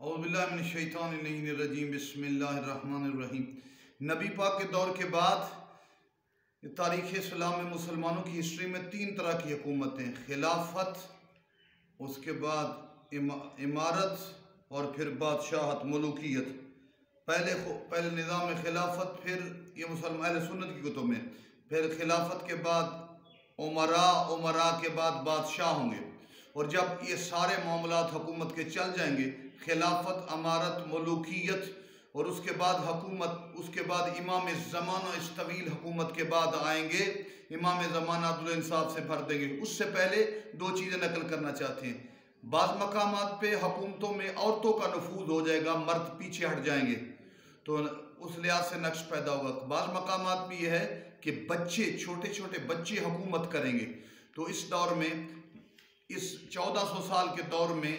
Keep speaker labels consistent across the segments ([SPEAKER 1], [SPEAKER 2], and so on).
[SPEAKER 1] औज़ुबिल्लाहिमिनश्शैतानिर्रजीम बिस्मिल्लाहिर्रहमानिर्रहीम। नबी पाक के दौर के बाद तारीख़ इस्लाम में मुसलमानों की हिस्ट्री में तीन तरह की हुकूमतें, खिलाफत, उसके बाद इमारत और फिर बादशाहत मलूकियत। पहले निज़ाम खिलाफत, फिर ये मुसलमान अहले सुन्नत की कुतुब में, फिर खिलाफत के बाद उमरा के बाद बादशाह होंगे। और जब ये सारे मामलात हुकूमत के चल जाएंगे, खिलाफत, अमारत, मलूकियत और उसके बाद हुकूमत, उसके बाद इमाम ज़माना इस तवील हुकूमत के बाद आएंगे, इमाम ज़माना अदल इंसाफ से भर देंगे। उससे पहले दो चीज़ें नकल करना चाहते हैं। बाज़ मकामात पे हुकूमतों में औरतों का नफूज हो जाएगा, मर्द पीछे हट जाएंगे, तो उस लिहाज से नक्श पैदा होगा। बाज़ मकामात में यह है कि बच्चे, छोटे छोटे बच्चे हुकूमत करेंगे। तो इस दौर में, इस 1400 साल के दौर में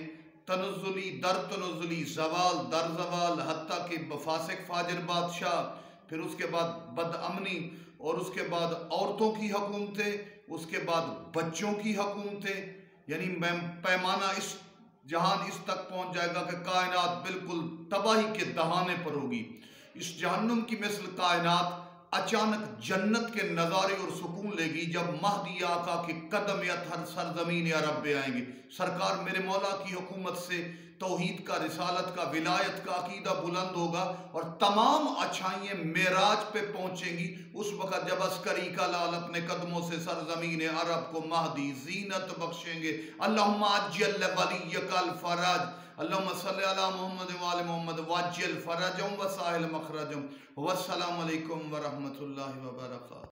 [SPEAKER 1] तनज़ुली दर तनज़ुली, जवाल दर जवाल, हत्ता कि फासिक फाजिर बादशाह, फिर उसके बाद बदअमनी, और उसके बाद औरतों की हुकूमतें, उसके बाद बच्चों की हुकूमतें, यानी पैमाना इस जहान इस तक पहुंच जाएगा कि कायनात बिल्कुल तबाही के दहाने पर होगी। इस जहन्नुम की मिसल कायनात अचानक जन्नत के नज़ारे और सुकून लेगी जब महदी आका के कदम हर सरजमीन अरब पे आएंगे। सरकार मेरे मौला की हुकूमत से तौहीद का, रिसालत का, विलायत का अकीदा बुलंद होगा और तमाम अच्छाइयाँ मेराज पे पहुँचेंगी। उस वक़्त जब अस्करी का लाल अपने कदमों से सरजमीन अरब को महदी जीनत बख्शेंगे। अल्लाहुम्मा अज्जल वलियकल फरज, अल्लाहुम्मा सल्लि अला मुहम्मद व आलि मुहम्मद वज्जल फरजहुम व साहिल मखरजहुम। वस्सलामु अलैकुम व रहमतुल्लाहि व बरकातुहू।